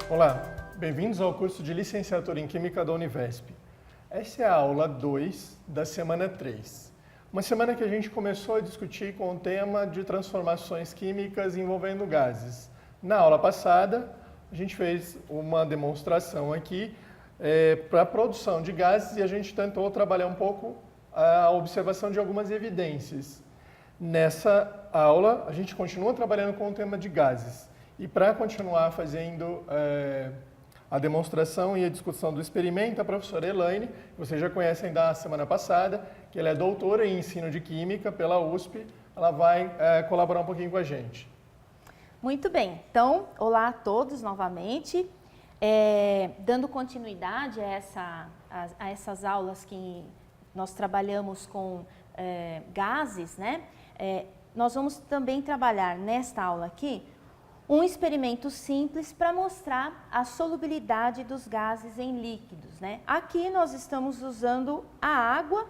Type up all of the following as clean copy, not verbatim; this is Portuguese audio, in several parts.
Olá, bem-vindos ao curso de Licenciatura em Química da Univesp. Essa é a aula 2 da semana 3. Uma semana que a gente começou a discutir com o tema de transformações químicas envolvendo gases. Na aula passada, a gente fez uma demonstração aqui para a produção de gases e a gente tentou trabalhar um pouco a observação de algumas evidências. Nessa aula, a gente continua trabalhando com o tema de gases. E para continuar fazendo a demonstração e a discussão do experimento, a professora Elaine, que vocês já conhecem da semana passada, que ela é doutora em ensino de Química pela USP, ela vai colaborar um pouquinho com a gente. Muito bem, então, olá a todos novamente. Dando continuidade a essas aulas que nós trabalhamos com gases, né? Nós vamos também trabalhar nesta aula aqui um experimento simples para mostrar a solubilidade dos gases em líquidos, né? Aqui nós estamos usando a água,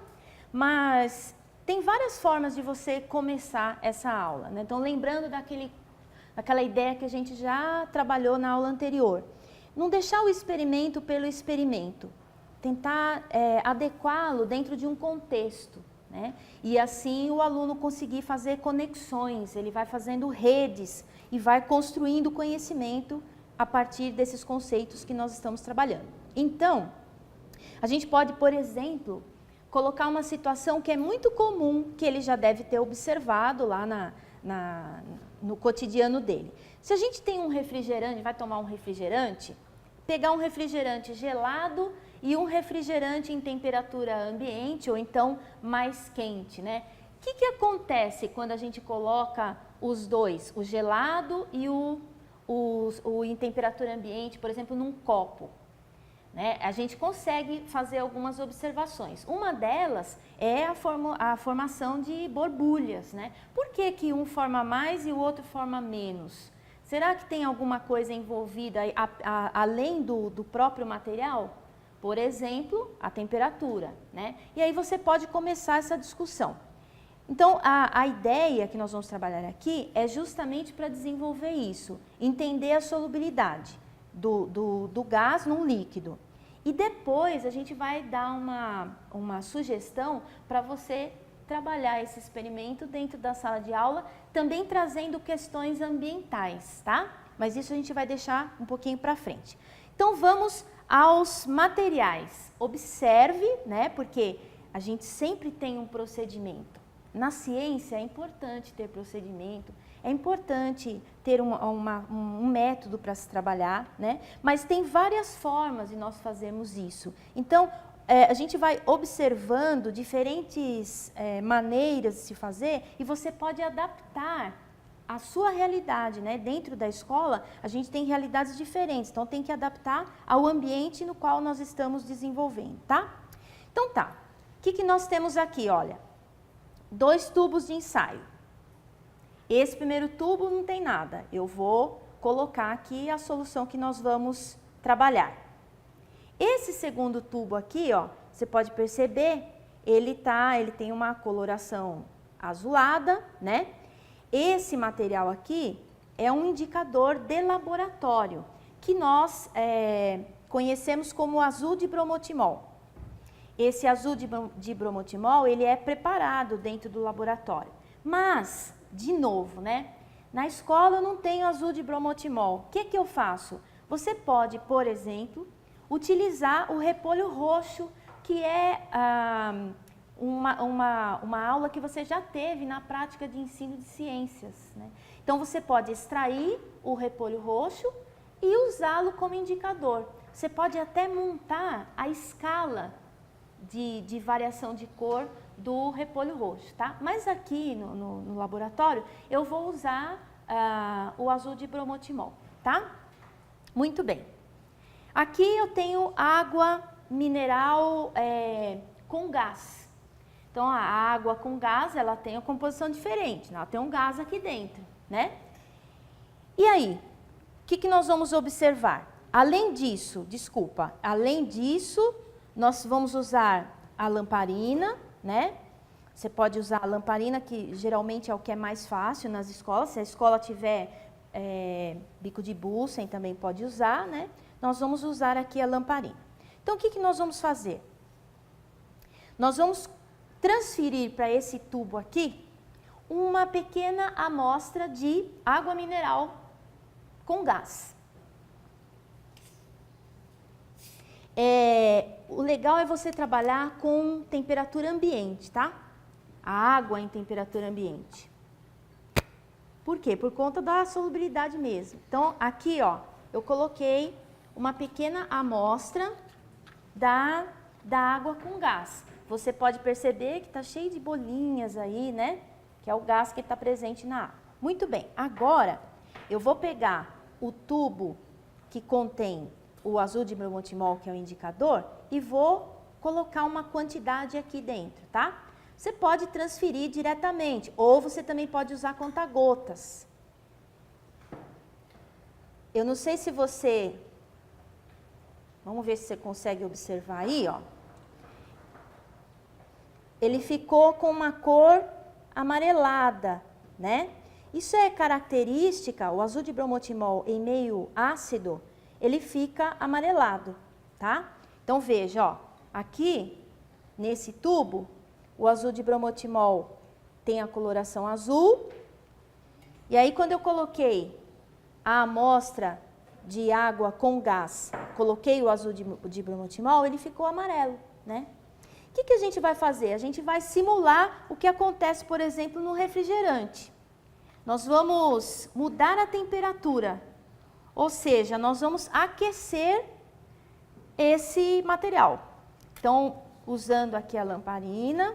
mas tem várias formas de você começar essa aula, né? Então, lembrando daquela ideia que a gente já trabalhou na aula anterior. Não deixar o experimento pelo experimento, tentar adequá-lo dentro de um contexto, né? E assim o aluno conseguir fazer conexões, ele vai fazendo redes e vai construindo conhecimento a partir desses conceitos que nós estamos trabalhando. Então, a gente pode, por exemplo, colocar uma situação que é muito comum, que ele já deve ter observado lá no cotidiano dele. Se a gente tem um refrigerante, vai tomar um refrigerante, pegar um refrigerante gelado e um refrigerante em temperatura ambiente ou então mais quente, né? O que acontece quando a gente coloca os dois, o gelado e o em temperatura ambiente, por exemplo, num copo? Né? A gente consegue fazer algumas observações. Uma delas é a formação de borbulhas, né? Por que um forma mais e o outro forma menos? Será que tem alguma coisa envolvida além do próprio material? Por exemplo, a temperatura, né? E aí você pode começar essa discussão. Então, a ideia que nós vamos trabalhar aqui é justamente para desenvolver isso, entender a solubilidade do gás num líquido. E depois a gente vai dar uma sugestão para você trabalhar esse experimento dentro da sala de aula, também trazendo questões ambientais, tá? Mas isso a gente vai deixar um pouquinho para frente. Então, vamos aos materiais. Observe, né? Porque a gente sempre tem um procedimento. Na ciência é importante ter procedimento, é importante ter um método para se trabalhar, né? Mas tem várias formas de nós fazermos isso. Então, a gente vai observando diferentes maneiras de se fazer e você pode adaptar a sua realidade, né? Dentro da escola, a gente tem realidades diferentes, então tem que adaptar ao ambiente no qual nós estamos desenvolvendo, tá? Então tá, o que nós temos aqui, olha? 2 tubos de ensaio. Esse primeiro tubo não tem nada. Eu vou colocar aqui a solução que nós vamos trabalhar. Esse segundo tubo aqui, ó, você pode perceber, ele tem uma coloração azulada, né? Esse material aqui é um indicador de laboratório, que nós conhecemos como azul de bromotimol. Esse azul de bromotimol, ele é preparado dentro do laboratório. Mas, de novo, né? Na escola eu não tenho azul de bromotimol. O que eu faço? Você pode, por exemplo, utilizar o repolho roxo, que é uma aula que você já teve na prática de ensino de ciências, né? Então, você pode extrair o repolho roxo e usá-lo como indicador. Você pode até montar a escala de variação de cor do repolho roxo, tá? Mas aqui no laboratório eu vou usar o azul de bromotimol, tá? Muito bem. Aqui eu tenho água mineral com gás. Então a água com gás, ela tem uma composição diferente, ela tem um gás aqui dentro, né? E aí, o que nós vamos observar? Além disso, nós vamos usar a lamparina, né? Você pode usar a lamparina, que geralmente é o que é mais fácil nas escolas. Se a escola tiver bico de Bunsen também pode usar, né? Nós vamos usar aqui a lamparina. Então, o que nós vamos fazer? Nós vamos transferir para esse tubo aqui uma pequena amostra de água mineral com gás. O legal é você trabalhar com temperatura ambiente, tá? A água em temperatura ambiente. Por quê? Por conta da solubilidade mesmo. Então, aqui, ó, eu coloquei uma pequena amostra da água com gás. Você pode perceber que está cheio de bolinhas aí, né? Que é o gás que está presente na água. Muito bem, agora eu vou pegar o tubo que contém o azul de bromotimol, que é o indicador, e vou colocar uma quantidade aqui dentro, tá? Você pode transferir diretamente, ou você também pode usar conta-gotas. Eu não sei se você... Vamos ver se você consegue observar aí, ó. Ele ficou com uma cor amarelada, né? Isso é característica, o azul de bromotimol em meio ácido, ele fica amarelado, tá? Então veja, ó, aqui nesse tubo, o azul de bromotimol tem a coloração azul. E aí quando eu coloquei a amostra de água com gás, coloquei o azul de bromotimol, ele ficou amarelo, né? O que a gente vai fazer? A gente vai simular o que acontece, por exemplo, no refrigerante. Nós vamos mudar a temperatura, ou seja, nós vamos aquecer esse material. Então, usando aqui a lamparina.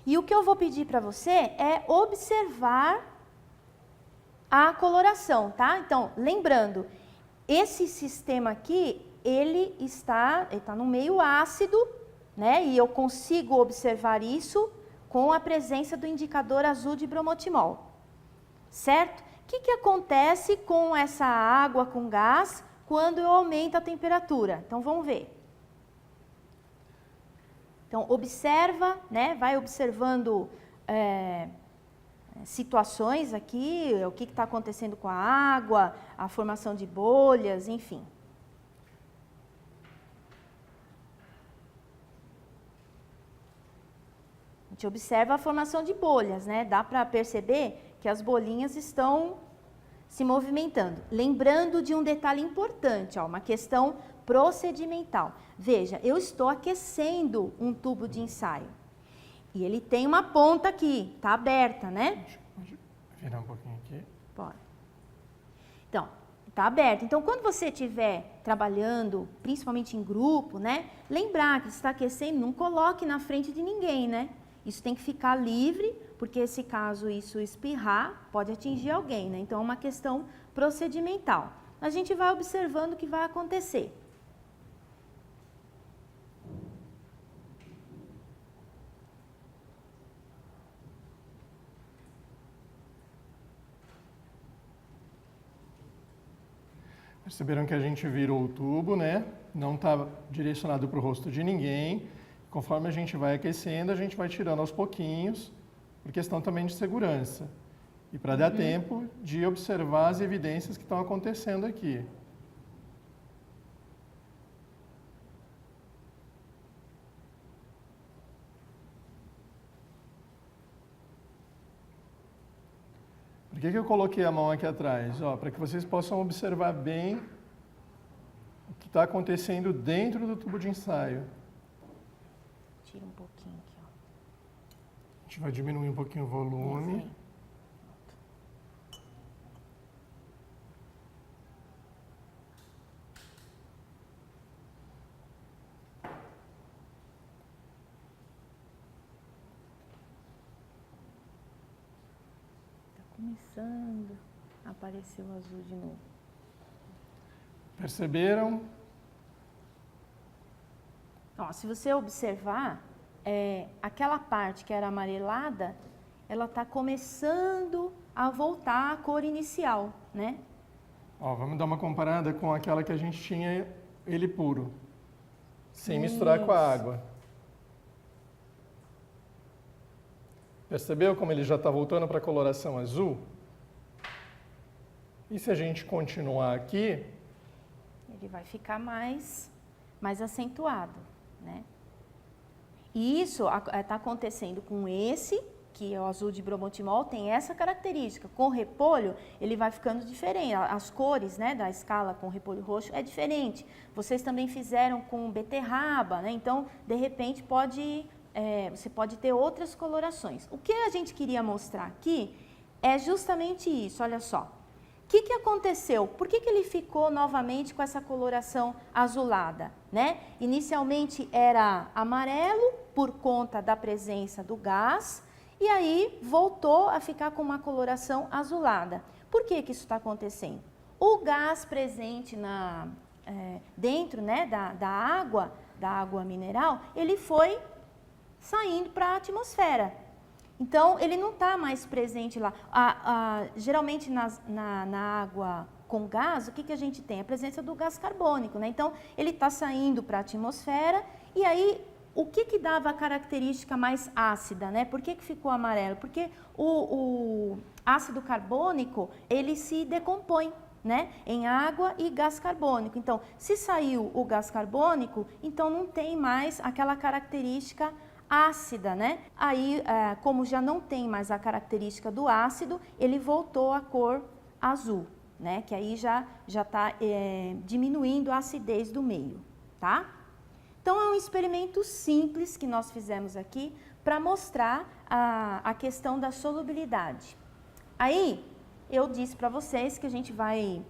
E o que eu vou pedir para você é observar a coloração, tá? Então, lembrando, esse sistema aqui, ele está no meio ácido, né? E eu consigo observar isso com a presença do indicador azul de bromotimol, certo? O que acontece com essa água com gás quando eu aumento a temperatura? Então, vamos ver. Então, observa, né? Vai observando situações aqui, o que está acontecendo com a água, a formação de bolhas, enfim. A gente observa a formação de bolhas, né? Dá para perceber que as bolinhas estão se movimentando. Lembrando de um detalhe importante, ó, uma questão procedimental. Veja, eu estou aquecendo um tubo de ensaio. E ele tem uma ponta aqui, está aberta, né? Pode virar um pouquinho aqui. Pode. Então, está aberto. Então, quando você estiver trabalhando, principalmente em grupo, né? Lembrar que está aquecendo, não coloque na frente de ninguém, né? Isso tem que ficar livre, porque se caso isso espirrar, pode atingir alguém, né? Então, é uma questão procedimental. A gente vai observando o que vai acontecer. Perceberam que a gente virou o tubo, né? Não está direcionado para o rosto de ninguém. Conforme a gente vai aquecendo, a gente vai tirando aos pouquinhos, por questão também de segurança. E para dar tempo de observar as evidências que estão acontecendo aqui. Por que eu coloquei a mão aqui atrás? Para que vocês possam observar bem o que está acontecendo dentro do tubo de ensaio. Tira um pouquinho aqui, ó. A gente vai diminuir um pouquinho o volume. Sim. Começando a aparecer o azul de novo. Perceberam? Ó, se você observar, aquela parte que era amarelada, ela está começando a voltar à cor inicial, né? Vamos dar uma comparada com aquela que a gente tinha ele puro, sem misturar com a água. Percebeu como ele já está voltando para a coloração azul? E se a gente continuar aqui, ele vai ficar mais acentuado, né? E isso está acontecendo com esse, que é o azul de bromotimol, tem essa característica. Com o repolho, ele vai ficando diferente. As cores, né, da escala com o repolho roxo é diferente. Vocês também fizeram com beterraba, né? Então, de repente, você pode ter outras colorações. O que a gente queria mostrar aqui é justamente isso, olha só. O que aconteceu? Por que ele ficou novamente com essa coloração azulada, né? Inicialmente era amarelo por conta da presença do gás e aí voltou a ficar com uma coloração azulada. Por que isso está acontecendo? O gás presente dentro, né, da água mineral, ele foi saindo para a atmosfera. Então, ele não está mais presente lá. Geralmente, na água com gás, o que a gente tem? A presença do gás carbônico, né? Então, ele está saindo para a atmosfera e aí, o que dava a característica mais ácida, né? Por que ficou amarelo? Porque o ácido carbônico, ele se decompõe, né, em água e gás carbônico. Então, se saiu o gás carbônico, então não tem mais aquela característica ácida, né? Aí, como já não tem mais a característica do ácido, ele voltou à cor azul, né? Que aí já está diminuindo a acidez do meio, tá? Então, é um experimento simples que nós fizemos aqui para mostrar a questão da solubilidade. Aí, eu disse para vocês que a gente vai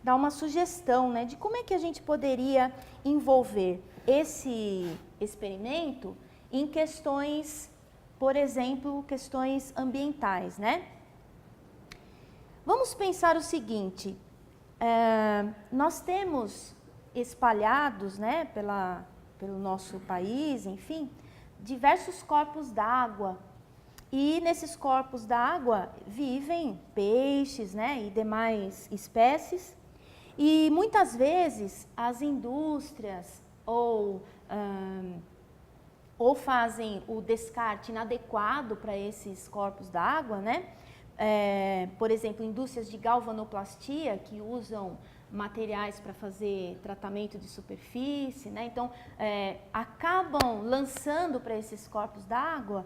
dar uma sugestão, né, de como é que a gente poderia envolver esse experimento em questões, por exemplo, questões ambientais, né? Vamos pensar o seguinte, nós temos espalhados, né, pelo nosso país, enfim, diversos corpos d'água. E nesses corpos d'água vivem peixes, né, e demais espécies. E muitas vezes as indústrias ou fazem o descarte inadequado para esses corpos d'água, né? Por exemplo, indústrias de galvanoplastia que usam materiais para fazer tratamento de superfície, né? Então, acabam lançando para esses corpos d'água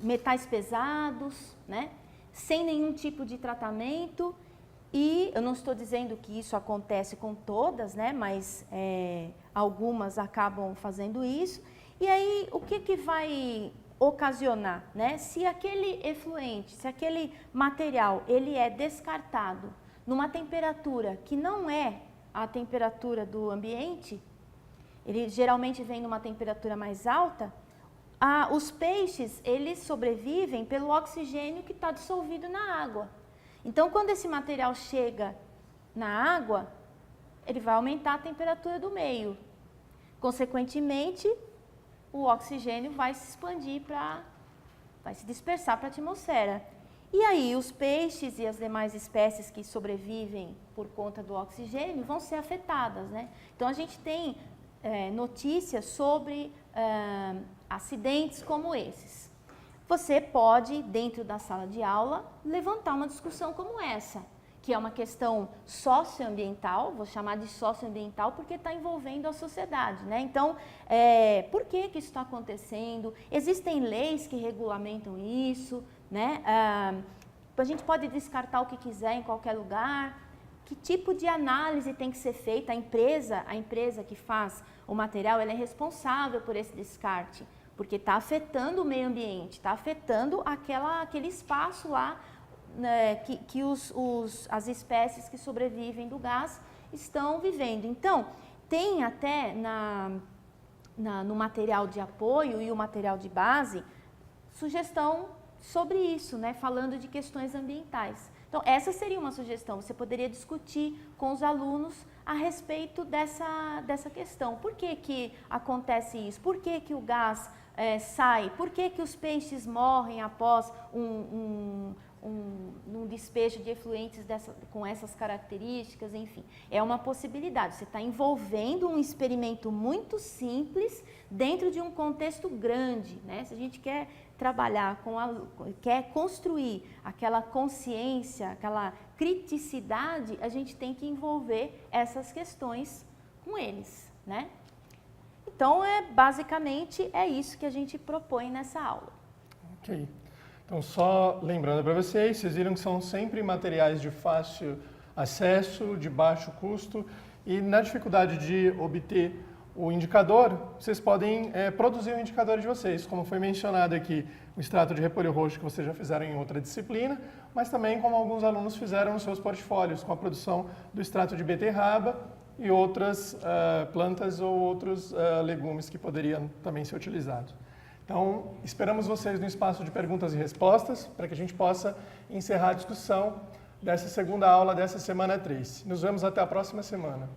metais pesados, né? Sem nenhum tipo de tratamento. E eu não estou dizendo que isso acontece com todas, né? Mas algumas acabam fazendo isso. E aí, o que vai ocasionar, né? Se aquele efluente, se aquele material, ele é descartado numa temperatura que não é a temperatura do ambiente, ele geralmente vem numa temperatura mais alta, os peixes, eles sobrevivem pelo oxigênio que está dissolvido na água. Então, quando esse material chega na água, ele vai aumentar a temperatura do meio. Consequentemente, o oxigênio vai se expandir vai se dispersar para a atmosfera. E aí, os peixes e as demais espécies que sobrevivem por conta do oxigênio vão ser afetadas, né? Então, a gente tem notícias sobre acidentes como esses. Você pode, dentro da sala de aula, levantar uma discussão como essa, que é uma questão socioambiental, vou chamar de socioambiental porque está envolvendo a sociedade, né? Então, por que isso está acontecendo? Existem leis que regulamentam isso, né? A gente pode descartar o que quiser em qualquer lugar. Que tipo de análise tem que ser feita? A empresa que faz o material, ela é responsável por esse descarte, porque está afetando o meio ambiente, está afetando aquele espaço lá, né, que as espécies que sobrevivem do gás estão vivendo. Então, tem até no material de apoio e o material de base, sugestão sobre isso, né, falando de questões ambientais. Então, essa seria uma sugestão, você poderia discutir com os alunos a respeito dessa questão. Por que acontece isso? Por que o gás sai? Por que os peixes morrem após um despejo de efluentes com essas características? Enfim, é uma possibilidade. Você está envolvendo um experimento muito simples dentro de um contexto grande, né? Se a gente quer trabalhar quer construir aquela consciência, aquela criticidade, a gente tem que envolver essas questões com eles, né? Então, basicamente, é isso que a gente propõe nessa aula. Ok. Então, só lembrando para vocês viram que são sempre materiais de fácil acesso, de baixo custo, e na dificuldade de obter o indicador, vocês podem produzir o indicador de vocês, como foi mencionado aqui, o extrato de repolho roxo que vocês já fizeram em outra disciplina, mas também como alguns alunos fizeram nos seus portfólios, com a produção do extrato de beterraba, e outras plantas ou outros legumes que poderiam também ser utilizados. Então, esperamos vocês no espaço de perguntas e respostas, para que a gente possa encerrar a discussão dessa segunda aula dessa semana 3. Nos vemos até a próxima semana.